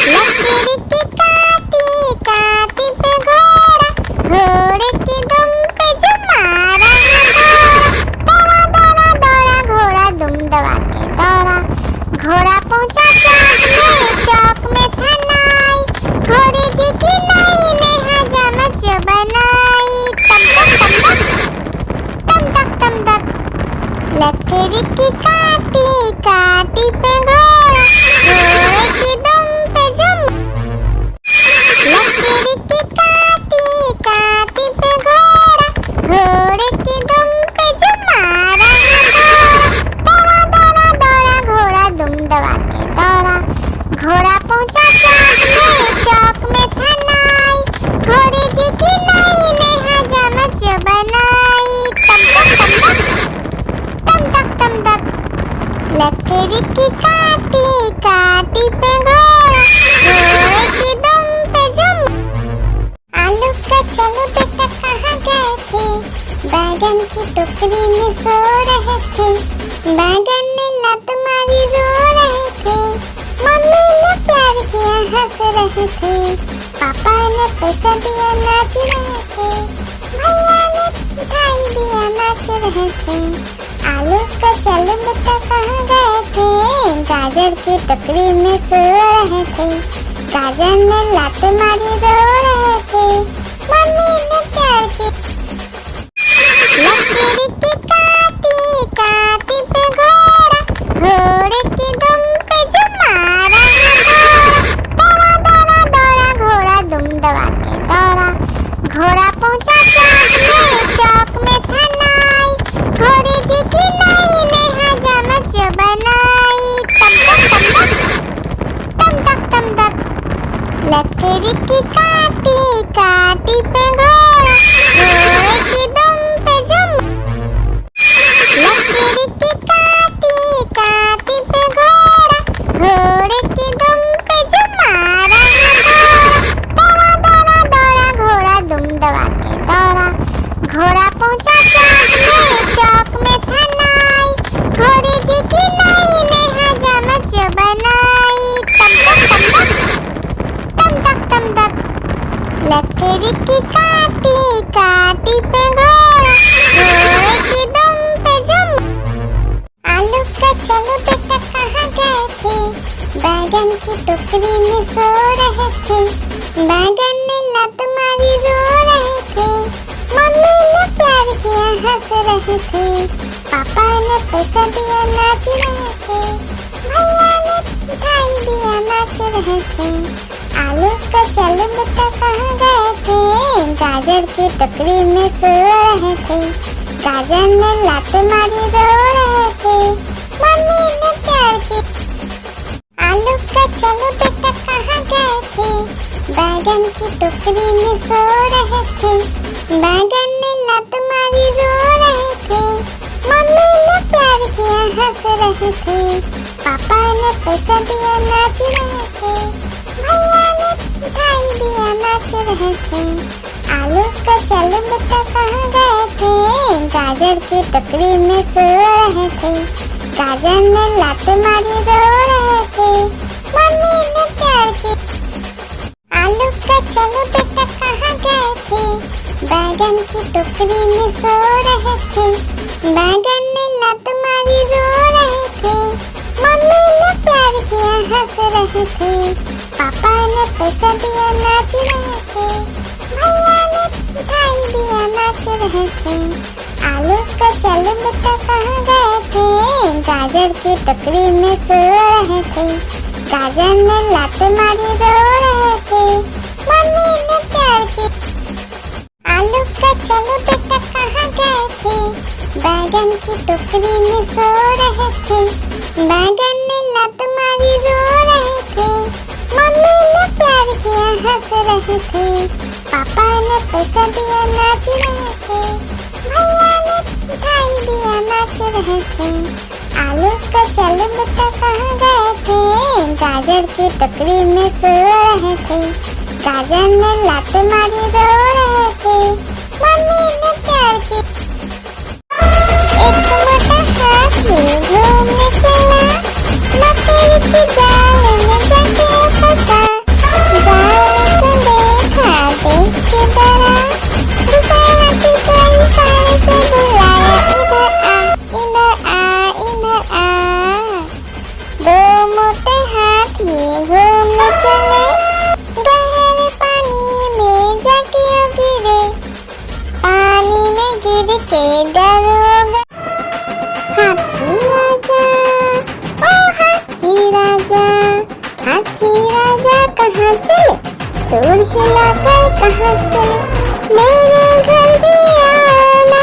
लकड़ी की काटी काटी पे घोड़ा, घोड़े की दुम पे जुम मारा घोड़ा। दौड़ा दौड़ा दौड़ा घोड़ा दुम दबा के दौड़ा, घोड़ा पहुंचा चौक में था नाई, घोड़े जी की नाई ने हजामत जो बनाई। तम तक, लकड़ी की काटी काटी पे घोड़ा, घोड़े की दुम पे जुम। लकड़ी की काटी काटी पे घोड़ा, घोड़े की दुम पे जुम मारा घोड़ा। दौड़ा दौड़ा दौड़ा घोड़ा दुम दबा के दौड़ा, घोड़ा पहुंचा चौक में था नाई, घोड़े जी की नाई ने हजामत जो बनाई। तम तक, लकड़ी की काटी काटी पे घोड़ा, घोड़े की दुम पे जुम। आलू का चलो बेटा कहाँ गए थे, बैगन की टोकरी में सो रहे थे, बैगन ने लत मारी रो रहे थे, मम्मी ने प्यार किया हंस रहे थे, पापा ने पैसा दिया नाच रहे थे, भैया ने मिठाई दिया नाच रहे थे। आलू का चलो बेटा कहाँ गए थे, गाजर की टोकरी में सो रहे थे, गाजर ने लात मारी रो रहे थे, मम्मी ने प्यार की। लकड़ी की काटी काटी पे घोड़ा, घोड़े की दुम पे जुम मारा घोड़ा। दौड़ा दौड़ा दौड़ा घोड़ा दुम दबा के दौड़ा, घोड़ा पहुंचा चौक में था नाई, घोड़े जी की नाई ने हजामत जो बनाई। तम तक, लकड़ी की काटी काटी पे घोड़ा, घोड़े की दुम पे जुम। लकड़ी की काटी काटी पे घोड़ा, घोड़े की दुम पे जुम मारा घोड़ा। दौड़ा दौड़ा दौड़ा घोड़ा दुम दबा के दौड़ा, घोड़ा पहुंचा चौक में था नाई, घोड़े जी की नाई ने हजामत जो बनाई। तम तक, लकड़ी की काटी काटी पे घोड़ा, घोड़े की दुम पे जुम। आलू का चलो बेटा कहाँ गए थे, बैगन की टोकरी में सो रहे थे, बैगन ने लत मारी रो रहे थे, मम्मी ने प्यार किया हंस रहे थे, पापा ने पैसा दिया नाच रहे थे, भैया ने मिठाई दिया नाच रहे थे। आलू का चलो बेटा कहाँ गए थे, गाजर की टोकरी में सो रहे थे, गाजर ने लात मारी रो रहे थे, मम्मी ने प्यार की। आलू का चलो बेटा कहाँ गए थे, बैगन की टोकरी में सो रहे थे, बैगन ने लत मारी रो रहे थे, मम्मी ने प्यार किया हंस रहे थे, पापा ने पैसा दिया नाच रहे थे, भैया ने मिठाई दिया नाच रहे थे। आलू का चलो बेटा कहाँ गए थे, गाजर की टोकरी में सो रहे थे, गाजर ने लात मारी रो रहे थे, मम्मी ने प्यार की। आलू का चलो बेटा कहाँ गए थे, बैगन की टोकरी में सो रहे थे, बैगन ने लत मारी रो रहे थे, मम्मी ने प्यार किया हंस रहे थे, पापा ने पैसा दिया नाच रहे थे, भैया ने मिठाई दिया नाच रहे थे। आलू का चलो बेटा कहाँ गए थे, गाजर की टोकरी में सो रहे थे, गाजर ने लात मारी रो रहे थे, मम्मी ने प्यार की। आलू का चलो बेटा बैगन की टोकरी में सो रहे थे, बैगन ने लात मारी रो रहे थे, मम्मी ने प्यार किया हंस रहे थे, पापा ने पैसा दिया नाच रहे थे, भैया ने मिठाई दिया नाच रहे थे, आलू का चल बेटा कहाँ गए थे, गाजर की टोकरी में सो रहे थे, गाजर ने लात मारी रो रहे थे, मम्मी ने प्यार की। एक मोटा हाथी घूमने चला, मकड़ी की जाल में जाके फंसा, जाल को देखा देख के डरा, दूसरा हाथी को इशारे से बुलाया, इधर आ इधर आ, इधर आ। दो मोटे हाथी घूमने चले, गहरे पानी में जाके गिरे, पानी में गिर के डर हो गए। हाथी राजा, ओ हाथी राजा, हाथी राजा कहाँ चले, सूंड हिलाकर कहाँ चले, मेरे घर भी आओ ना,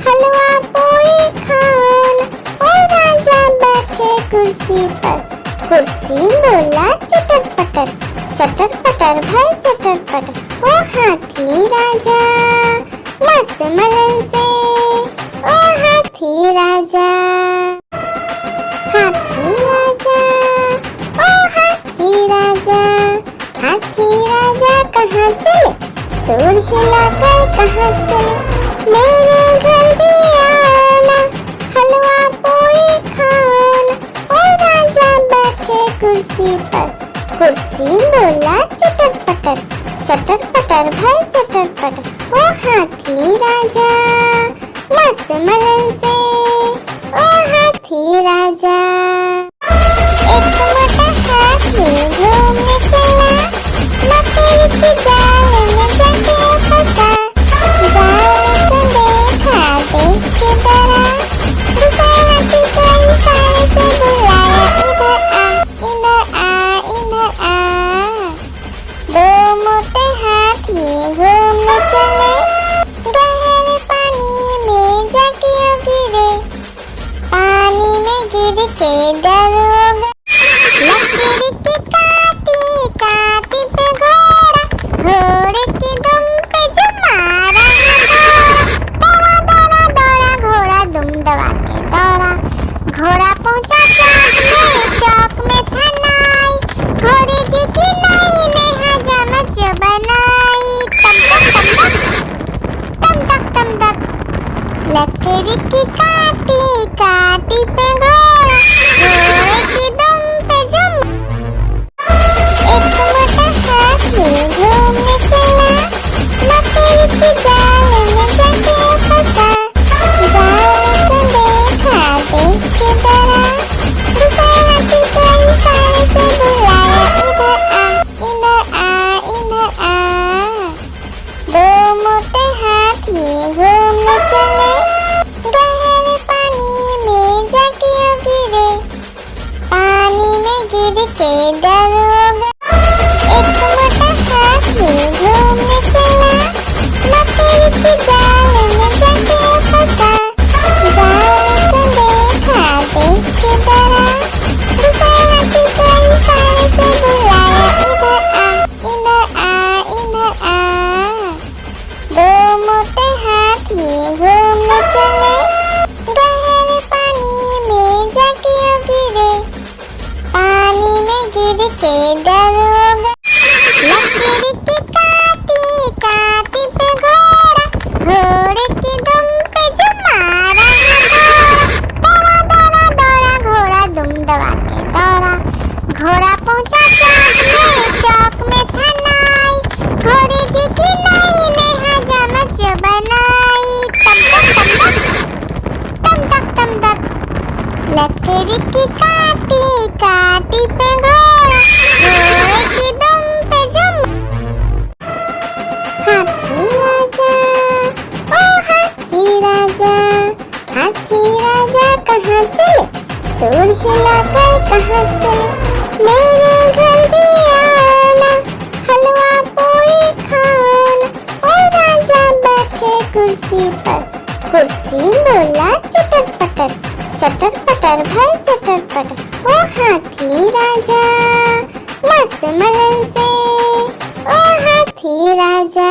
हलवा पूरी खाओ ना, ओ राजा बैठे कुर्सी पर, कुर्सी बोला चटर पटर भाई चटर पटर, ओ हाथी राजा मस्त मलन से, ओ हाथी राजा, हाथी राजा, ओ हाथी राजा, हाथी राजा कहाँ चले, सूंड हिलाकर कहाँ चले, मेरे घर भी आओ ना, हलवा पूरी खाओ ना, ओ राजा बैठे कुर्सी पर, कुर्सी बोला चटर पटर भाई चटर पटर, ओ हाथी राजा मस्त मलन से, ओ हाथी राजा। एक मोटा हाथी घूमने चला, मकड़ी की जाल में जाके फंसा, जाल को देखा देख के डरा, दूसरा हाथी को इशारे से बुलाया, इधर आ इधर आ। दो मोटे हाथी घूमने चले, गहरे पानी में जाके गिरे, पानी में गिर के डर हो गए। लकड़ी की काटी काटी पे घोड़ा, घोड़े की दुम पे जो मारा दौड़ा दौड़ा दौड़ा घोड़ा दुम दबा के दौड़ा, घोड़ा पहुंचा चौक में था नाई, घोड़े जी की नाई ने हजामत जो बनाई, तम तक लकड़ी की काटी काटी पे घोड़ा, घोड़े की दुम पे जुम। एक मोटा हाथी घूमने चला, मकड़ी की जाल में जाके फंसा, जाल को देखा देख के डरा, दूसरा हाथी को इशारे से बुलाया, इधर आ इधर आ। दो मोटे हाथी घूमने चले, गहरे पानी में जाके गिरे, पानी में गिर के डर हो गए। एक मोटा हाथी घूमने चला, मकड़ी की जाल में जाके फंसा, जाल को देखा देख के डरा, दूसरा हाथी को इशारे से बुलाया, इधर आ इधर आ। दो मोटे हाथी घूमने चले, गहरे पानी में जाके गिरे, पानी में गिर के डर हो गए। लकड़ी की काटी काटी पे घोड़ा, घोड़े की दुम पे जो मारा दौड़ा दौड़ा दौड़ा घोड़ा दुम दबा के दौड़ा, घोड़ा पहुंचा चौक में था नाई, घोड़े जी की नाई ने हजामत जो बनाई, तम तक लकड़ी की काटी काटी पे घोड़ा, घोड़े की दुम पे जुम। हाथी राजा, ओ हाथी राजा, हाथी राजा कहाँ चले, सूंड हिलाकर कहाँ चले, मेरे घर भी आओ ना, हलवा पूरी खाओ ना, ओ राजा बैठे कुर्सी पर, कुर्सी बोला चटर पटर, चटर पटर भाई चटर पटर। ओ हाथी राजा मस्त मलन से, ओ हाथी राजा